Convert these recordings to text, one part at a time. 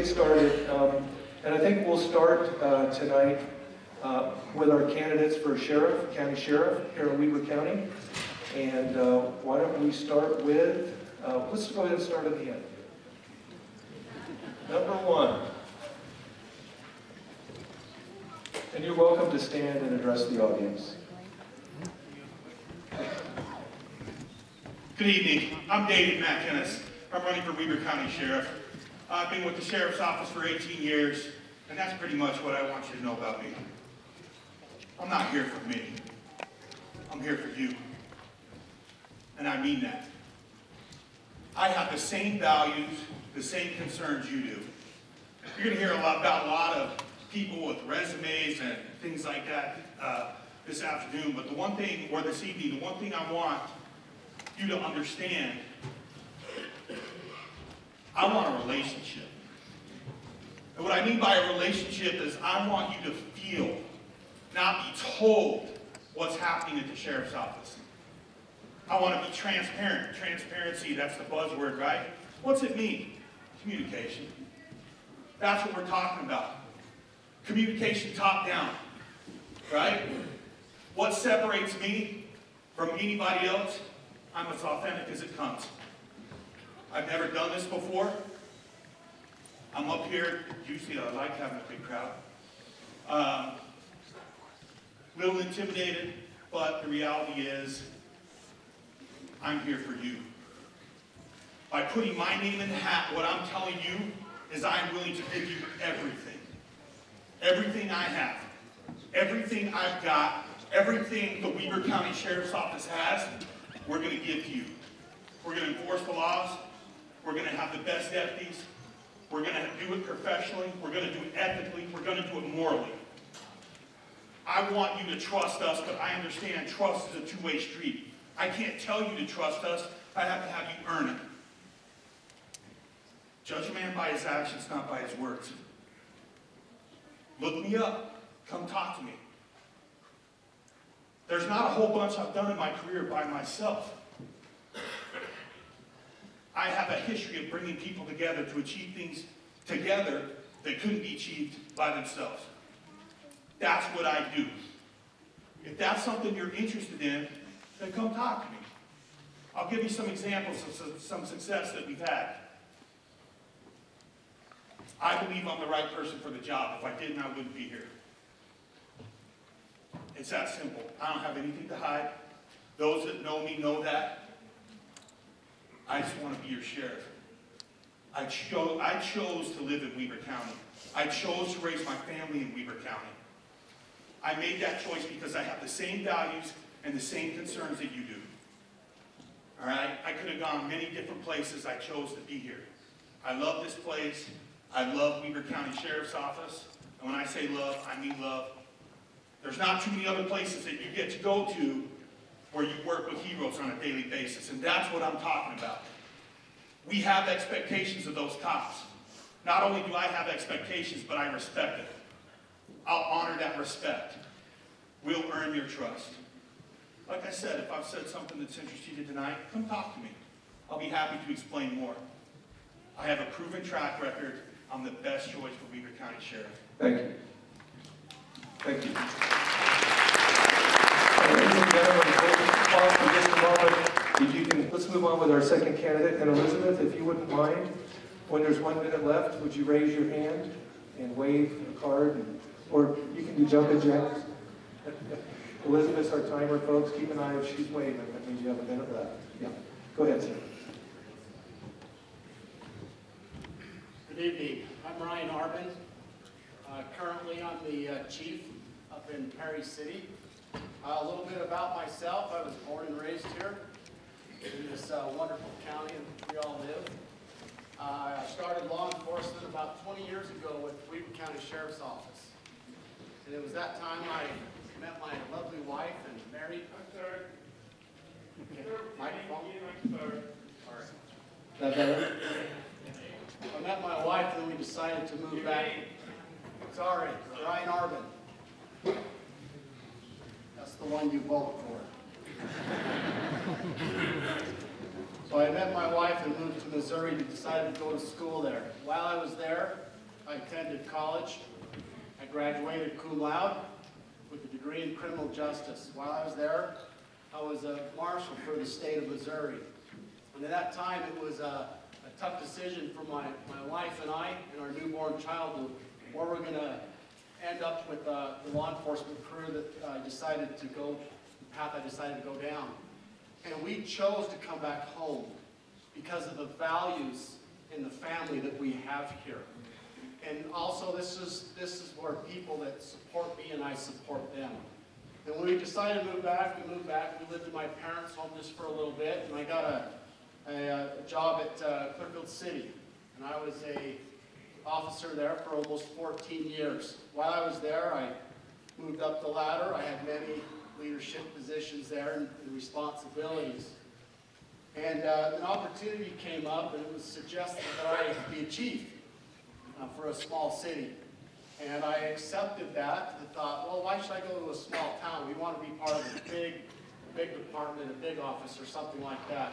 get started. And I think we'll start tonight with our candidates for sheriff, county sheriff here in Weber County. And why don't we start with, let's go ahead and start at the end. Number one. And you're welcome to stand and address the audience. Good evening. I'm David MacInnes. I'm running for Weber County Sheriff. I've been with the Sheriff's Office for 18 years, and that's pretty much what I want you to know about me. I'm not here for me. I'm here for you. And I mean that. I have the same values, the same concerns you do. You're going to hear about a lot of people with resumes and things like that this afternoon, but the one thing, or this evening, the one thing I want you to understand, I want a relationship. And what I mean by a relationship is I want you to feel, not be told what's happening at the Sheriff's Office. I want to be transparent. Transparency, that's the buzzword, right? What's it mean? Communication. That's what we're talking about. Communication top down, right? What separates me from anybody else? I'm as authentic as it comes. I've never done this before. I'm up here. Usually I like having a big crowd. Little intimidated, but the reality is I'm here for you. By putting my name in the hat, what I'm telling you is I'm willing to give you everything. Everything I have. Everything I've got. Everything the Weber County Sheriff's Office has, we're going to give you. We're going to enforce the laws. We're going to have the best deputies. We're going to do it professionally. We're going to do it ethically. We're going to do it morally. I want you to trust us, but I understand trust is a two-way street. I can't tell you to trust us. I have to have you earn it. Judge a man by his actions, not by his words. Look me up. Come talk to me. There's not a whole bunch I've done in my career by myself. I have a history of bringing people together to achieve things together that couldn't be achieved by themselves. That's what I do. If that's something you're interested in, then come talk to me. I'll give you some examples of some success that we've had. I believe I'm the right person for the job. If I didn't, I wouldn't be here. It's that simple. I don't have anything to hide. Those that know me know that. I just want to be your sheriff. I chose to live in Weber County. I chose to raise my family in Weber County. I made that choice because I have the same values and the same concerns that you do. All right? I could have gone many different places. I chose to be here. I love this place. I love Weber County Sheriff's Office. And when I say love, I mean love. There's not too many other places that you get to go to where you work with heroes on a daily basis. And that's what I'm talking about. We have expectations of those cops. Not only do I have expectations, but I respect it. I'll honor that respect. We'll earn your trust. Like I said, if I've said something that's interested you tonight, come talk to me. I'll be happy to explain more. I have a proven track record. I'm the best choice for Weber County Sheriff. Thank you. Thank you. Ladies and gentlemen, pause for just a moment. If you can, let's move on with our second candidate. And Elizabeth, if you wouldn't mind, when there's 1 minute left, would you raise your hand and wave a card? Or you can do jumping jacks. Elizabeth's our timer, folks. Keep an eye if she's waving. That means you have 1 minute left. Yeah. Go ahead, sir. Good evening. I'm Ryon Arbon. Currently, I'm the chief up in Perry City. A little bit about myself. I was born and raised here in this wonderful county we all live. I started law enforcement about 20 years ago with Weber County Sheriff's Office. And it was that time I met my lovely wife and married. I'm sorry. Okay. Microphone. All right. That better? I met my wife and then we decided to move back. Sorry, Ryon Arbon. That's the one you vote for. So I met my wife and moved to Missouri and decided to go to school there. While I was there, I attended college. I graduated cum laude with a degree in criminal justice. While I was there, I was a marshal for the state of Missouri. And at that time, it was a tough decision for my wife and I and our newborn child where we're going to end up with the law enforcement career that I decided to go, the path I decided to go down. And we chose to come back home because of the values in the family that we have here. And also this is where people that support me and I support them. And when we decided to move back, we moved back. We lived in my parents' home just for a little bit, and I got a job at Clearfield City. And I was a officer there for almost 14 years. While I was there, I moved up the ladder. I had many leadership positions there and responsibilities. And an opportunity came up, and it was suggested that I be a chief for a small city. And I accepted that and thought, well, why should I go to a small town? We want to be part of a big department, a big office, or something like that.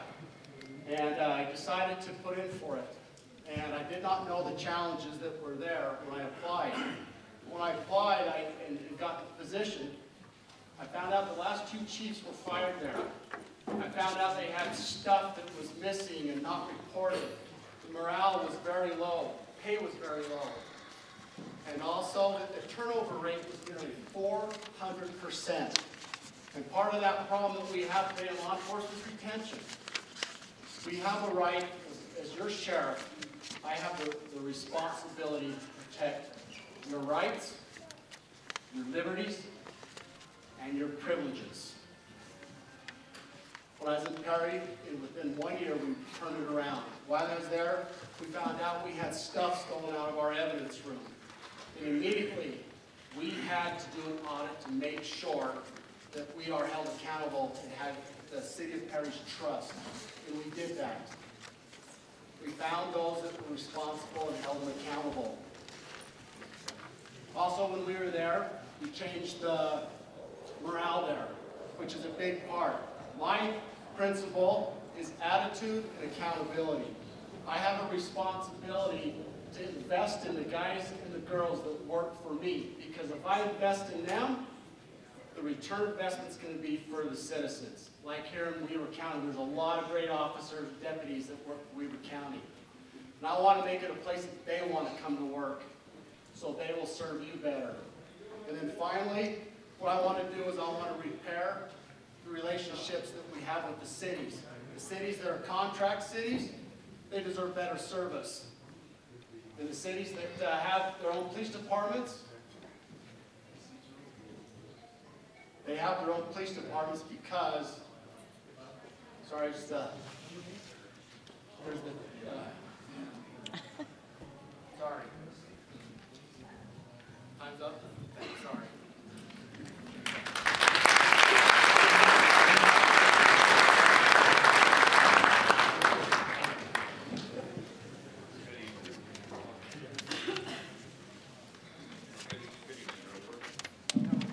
And I decided to put in for it. And I did not know the challenges that were there when I applied. When I applied and got the position, I found out the last 2 chiefs were fired there. I found out they had stuff that was missing and not reported. The morale was very low. Pay was very low. And also that the turnover rate was nearly 400%. And part of that problem that we have today in law enforcement is retention. We have a right, as your sheriff, I have the responsibility to protect your rights, your liberties, and your privileges. When I was in Perry, within 1 year, we turned it around. While I was there, we found out we had stuff stolen out of our evidence room. And immediately, we had to do an audit to make sure that we are held accountable and had the City of Perry's trust. And we did that. We found those that were responsible and held them accountable. Also, when we were there, we changed the morale there, which is a big part. My principle is attitude and accountability. I have a responsibility to invest in the guys and the girls that work for me, because if I invest in them, the return investment is going to be for the citizens. Like here in Weber County, there's a lot of great officers, deputies that work for Weber County. And I want to make it a place that they want to come to work, so they will serve you better. And then finally, what I want to do is I want to repair the relationships that we have with the cities. The cities that are contract cities, they deserve better service. And the cities that have their own police departments, they have their own police departments because, sorry, just, there's the, sorry. Time's up? Sorry.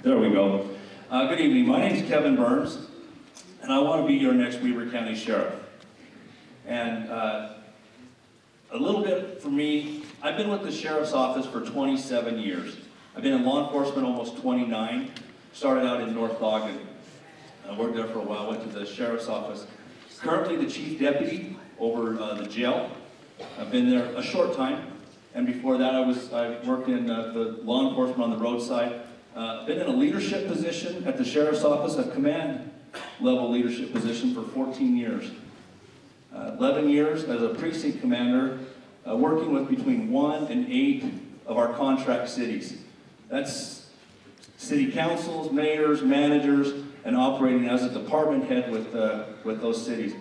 There we go. Good evening. My name is Kevin Burns, and I want to be your next Weber County Sheriff. And a little bit for me, I've been with the Sheriff's Office for 27 years. I've been in law enforcement almost 29. Started out in North Ogden. I worked there for a while, went to the Sheriff's Office. Currently the Chief Deputy over the jail. I've been there a short time. And before that I worked in the law enforcement on the roadside. Been in a leadership position at the Sheriff's Office, a command level leadership position for 14 years. 11 years as a precinct commander, working with between 1 and 8 of our contract cities. That's city councils, mayors, managers, and operating as a department head with those cities.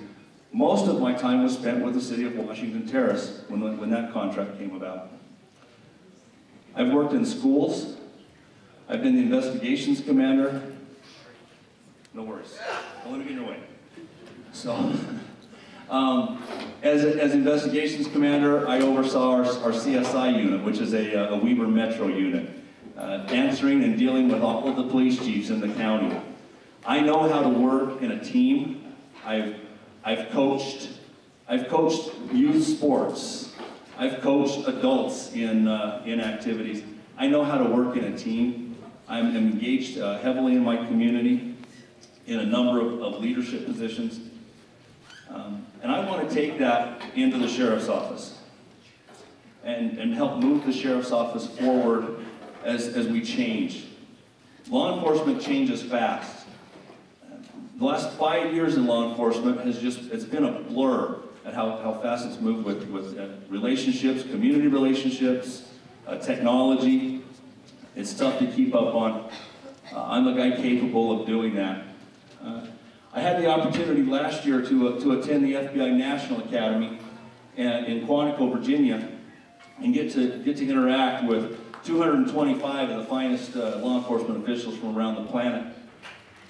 Most of my time was spent with the city of Washington Terrace when that contract came about. I've worked in schools. I've been the investigations commander. No worries. Don't let me get in your way. So, as investigations commander, I oversaw our CSI unit, which is a Weber Metro unit, answering and dealing with all of the police chiefs in the county. I know how to work in a team. I've coached youth sports. I've coached adults in activities. I know how to work in a team. I'm engaged heavily in my community in a number of leadership positions. And I want to take that into the sheriff's office and help move the sheriff's office forward as we change. Law enforcement changes fast. The last 5 years in law enforcement it's been a blur at how fast it's moved with relationships, community relationships, technology. It's tough to keep up on. I'm the guy capable of doing that. I had the opportunity last year to attend the FBI National Academy in Quantico, Virginia, and get to interact with 225 of the finest law enforcement officials from around the planet.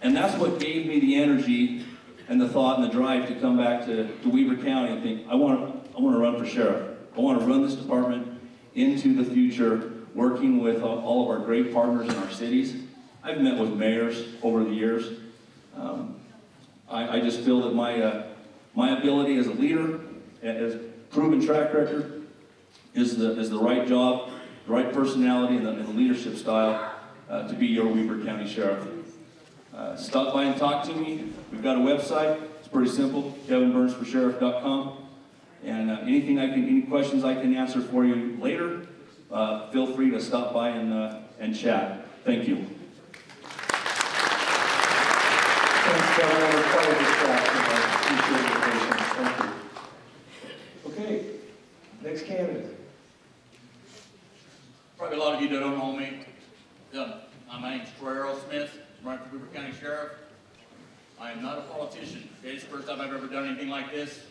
And that's what gave me the energy and the thought and the drive to come back to Weber County and think, I want to run for sheriff. I want to run this department into the future, working with all of our great partners in our cities. I've met with mayors over the years. I just feel that my ability as a leader, as proven track record, is the right job, the right personality, and the leadership style to be your Weber County Sheriff. Stop by and talk to me. We've got a website. It's pretty simple, kevinburnsforsheriff.com. And any questions I can answer for you later, feel free to stop by and chat. Thank you. Thanks, Kevin. That was quite a distraction. I appreciate your patience. Thank you. Okay, next candidate. Probably a lot of you that don't know me. My name's Arrowsmith. I'm running for Weber County Sheriff. I am not a politician. It's the first time I've ever done anything like this.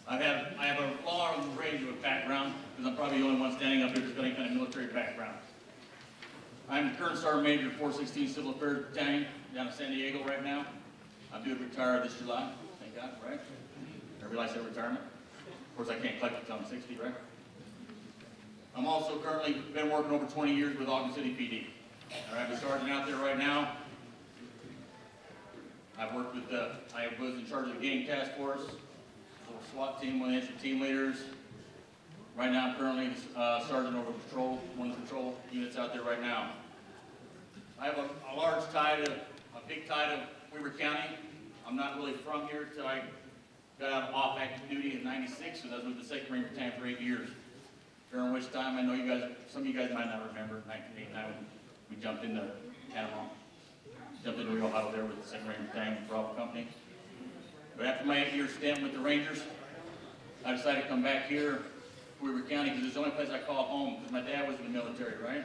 I have a long range of a background, because I'm probably the only one standing up here that's got any kind of military background. I'm the current Sergeant Major of 416 Civil Affairs Battalion down in San Diego right now. I'm due to retire this July, thank God, right? I realize that retirement. Of course, I can't collect until I'm 60, right? I'm also currently been working over 20 years with Ogden City PD. I have a sergeant out there right now. I've worked with, I was in charge of the gang task force, little SWAT team, one of the extra team leaders. Right now, I'm currently sergeant over patrol, one of the patrol units out there right now. I have a large tie to, a big tie to Weber County. I'm not really from here until I got out off active duty in '96, so I was with the 2nd Marine Battalion for 8 years. During which time, I know you guys, some of you guys might not remember, 1989, we jumped into Panama. Jumped into Rio Hondo there with the 2nd Marine Battalion Bravo Company. But after my 8-year stint with the Rangers, I decided to come back here to Weber County because it's the only place I call home, because my dad was in the military, right?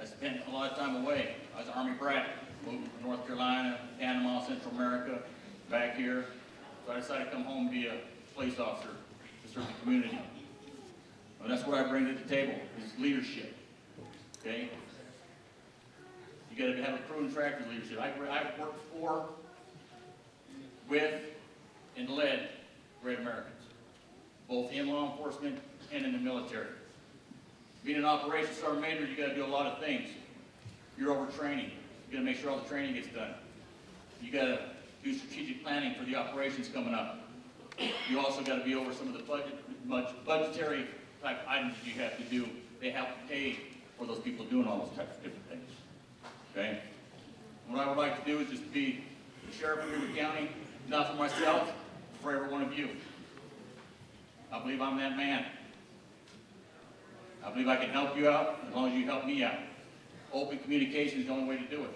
I spent a lot of time away. I was an Army brat, moved from North Carolina, Panama, Central America, back here. So I decided to come home and be a police officer to serve the community. Well, that's what I bring to the table, is leadership, okay? You gotta have a proven track record of leadership. I've worked for, with, and led great Americans, both in law enforcement and in the military. Being an operations sergeant major, you gotta do a lot of things. You're over training. You gotta make sure all the training gets done. You gotta do strategic planning for the operations coming up. You also gotta be over some of the budgetary type items that you have to do. They have to pay for those people doing all those types of different things. Okay? What I would like to do is just be the sheriff of Weber County, not for myself, for every one of you. I believe I'm that man. I believe I can help you out as long as you help me out. Open communication is the only way to do it.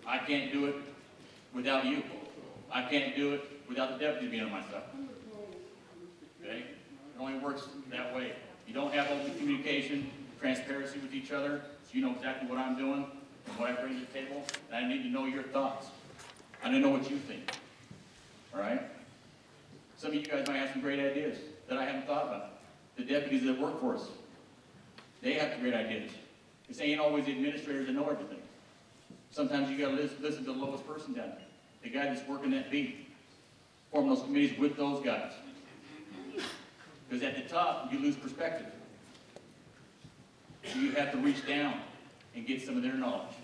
I can't do it without you. I can't do it without the deputy being on my side. Okay? It only works that way. You don't have open communication, transparency with each other, so you know exactly what I'm doing, what I bring to the table, and I need to know your thoughts. I need to know what you think. All right? Some of you guys might have some great ideas that I haven't thought about. The deputies that work for us, they have great ideas. This ain't always the administrators that know everything. Sometimes you gotta listen to the lowest person down there, the guy that's working that beat. Form those committees with those guys. Because at the top, you lose perspective. So you have to reach down and get some of their knowledge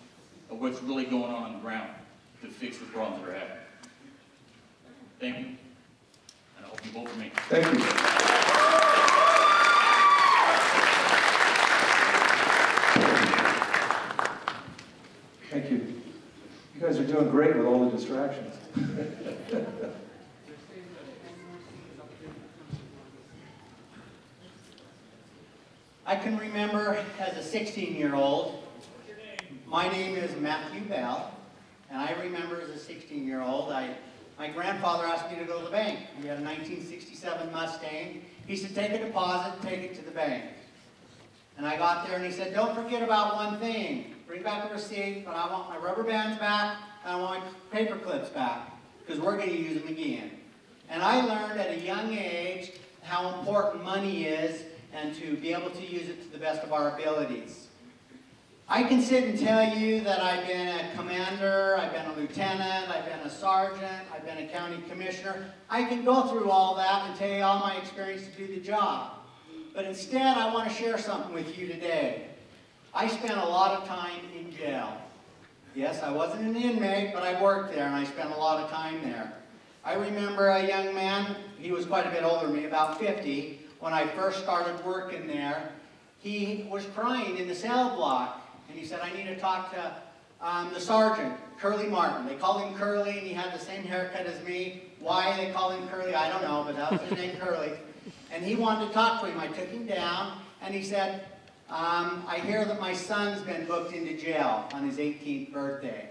of what's really going on the ground to fix the problems that are happening. Thank you. And I hope you vote for me. Thank you. doing great with all the distractions. I can remember as a 16-year-old, my name is Matthew Bell, and I remember as a 16-year-old, my grandfather asked me to go to the bank. He had a 1967 Mustang. He said, take a deposit, take it to the bank. And I got there and he said, don't forget about one thing. Bring back the receipt, but I want my rubber bands back, and I want my paper clips back, because we're going to use them again. And I learned at a young age how important money is and to be able to use it to the best of our abilities. I can sit and tell you that I've been a commander, I've been a lieutenant, I've been a sergeant, I've been a county commissioner. I can go through all that and tell you all my experience to do the job. But instead, I want to share something with you today. I spent a lot of time in jail. Yes, I wasn't an inmate, but I worked there and I spent a lot of time there. I remember a young man, he was quite a bit older than me, about 50, when I first started working there. He was crying in the cell block. And he said, I need to talk to the sergeant, Curly Martin. They called him Curly, and he had the same haircut as me. Why they call him Curly, I don't know, but that was his name, Curly. And he wanted to talk to him. I took him down, and he said, I hear that my son's been booked into jail on his 18th birthday.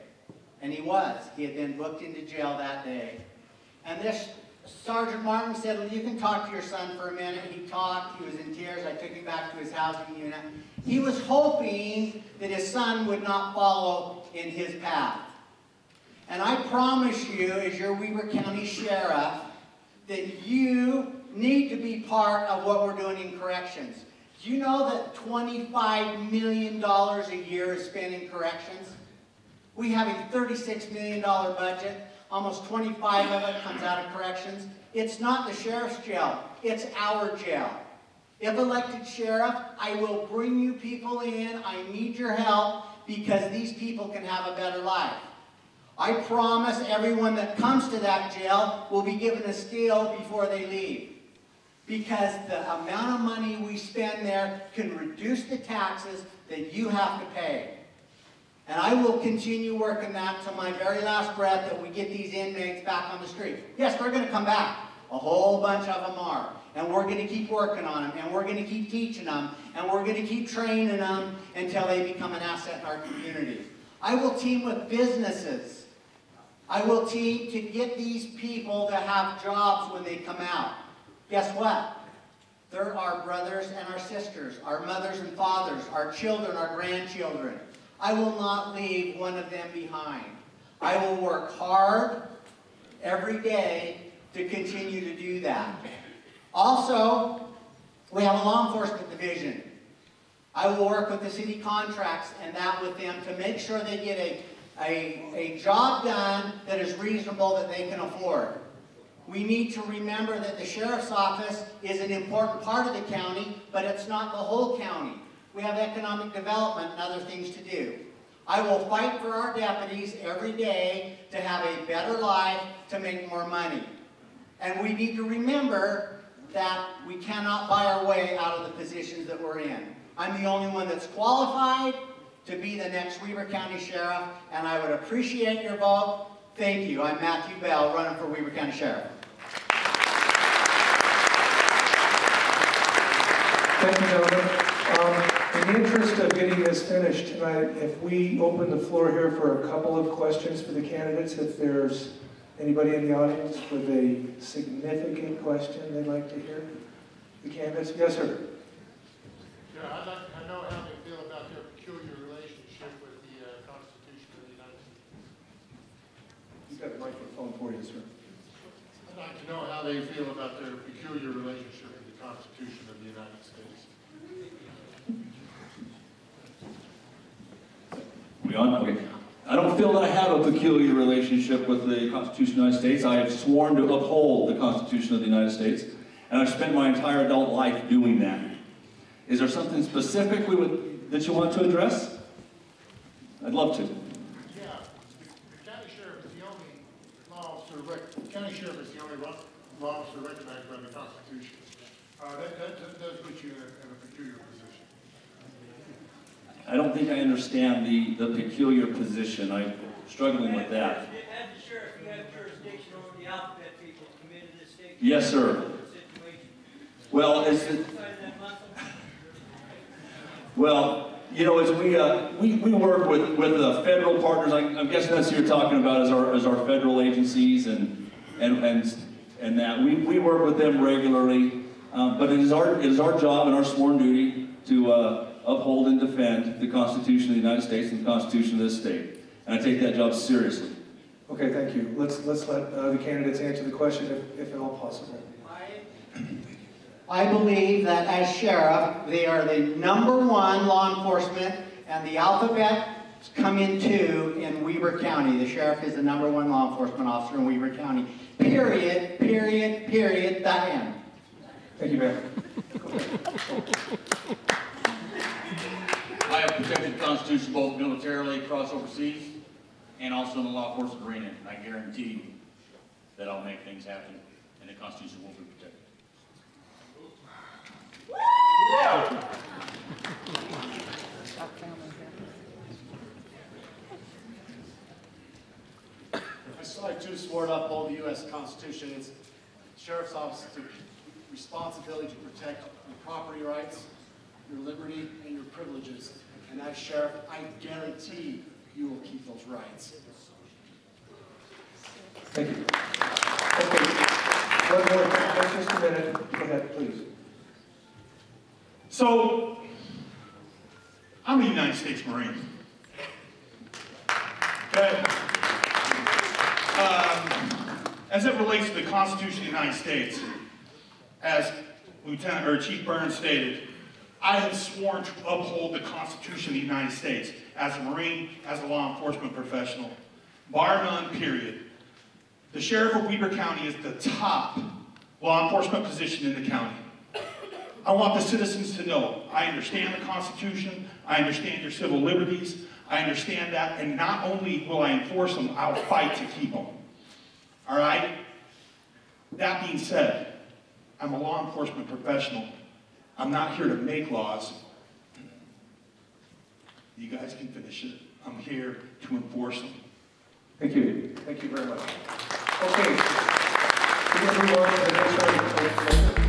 And he was. He had been booked into jail that day. And this Sergeant Martin said, well, you can talk to your son for a minute. He talked. He was in tears. I took him back to his housing unit. He was hoping that his son would not follow in his path. And I promise you, as your Weber County Sheriff, that you need to be part of what we're doing in corrections. Do you know that $25 million a year is spent in corrections? We have a $36 million budget. Almost 25 of it comes out of corrections. It's not the sheriff's jail. It's our jail. If elected sheriff, I will bring you people in. I need your help because these people can have a better life. I promise everyone that comes to that jail will be given a scale before they leave. Because the amount of money we spend there can reduce the taxes that you have to pay. And I will continue working that to my very last breath that we get these inmates back on the street. Yes, they're going to come back. A whole bunch of them are. And we're going to keep working on them. And we're going to keep teaching them. And we're going to keep training them until they become an asset in our community. I will team with businesses. I will team to get these people to have jobs when they come out. Guess what? They're our brothers and our sisters, our mothers and fathers, our children, our grandchildren. I will not leave one of them behind. I will work hard every day to continue to do that. Also, we have a law enforcement division. I will work with the city contracts and that with them to make sure they get a job done that is reasonable that they can afford. We need to remember that the sheriff's office is an important part of the county, but it's not the whole county. We have economic development and other things to do. I will fight for our deputies every day to have a better life, to make more money. And we need to remember that we cannot buy our way out of the positions that we're in. I'm the only one that's qualified to be the next Weber County Sheriff, and I would appreciate your vote. Thank you. I'm Matthew Bell, running for Weber County Sheriff. Thank you, gentlemen. In the interest of getting this finished tonight, if we open the floor here for a couple of questions for the candidates, if there's anybody in the audience with a significant question they'd like to hear, the candidates. Yes, sir. Yeah, I'd like to know how they feel about their peculiar relationship with the Constitution of the United States. You've got the microphone for you, sir. I'd like to know how they feel about their peculiar relationship with the Constitution of the United States. We on? Okay. I don't feel that I have a peculiar relationship with the Constitution of the United States. I have sworn to uphold the Constitution of the United States, and I've spent my entire adult life doing that. Is there something specific that you want to address? I'd love to. Yeah, the county sheriff is the only law officer. County sheriff is the only law officer recognized by the Constitution. That does put you in a peculiar position. I don't think I understand the peculiar position. struggling with that. As the sheriff, you have jurisdiction over the alphabet people who come into this state. Yes, sir. Well, well, you know, as we work with federal partners, I'm guessing that's who you're talking about as our federal agencies and that we work with them regularly. But it is our job and our sworn duty to uphold and defend the Constitution of the United States and the Constitution of this state, and I take that job seriously. Okay, thank you. Let's let the candidates answer the question if at all possible. I believe that as sheriff, they are the #1 law enforcement, and the alphabet come in two in Weber County. The sheriff is the #1 law enforcement officer in Weber County. Period, period, period, the end. Thank you, ma'am. I have protected the Constitution both militarily across overseas and also in the law enforcement arena. And I guarantee you that I'll make things happen and the Constitution will be protected. I swear to sworn to uphold the U.S. Constitution. It's Sheriff's Office's responsibility to protect your property rights, your liberty, and your privileges. And as Sheriff, I guarantee you will keep those rights. Thank you. Okay. One more. Just a minute. Go ahead, please. So, I'm a United States Marine. Okay? As it relates to the Constitution of the United States, as Chief Burns stated, I have sworn to uphold the Constitution of the United States as a Marine, as a law enforcement professional, bar none, period. The Sheriff of Weber County is the top law enforcement position in the county. I want the citizens to know, I understand the Constitution, I understand your civil liberties, I understand that, and not only will I enforce them, I'll fight to keep them. All right? That being said, I'm a law enforcement professional. I'm not here to make laws. You guys can finish it. I'm here to enforce them. Thank you. Thank you very much. Okay. We're going to move on to the next item.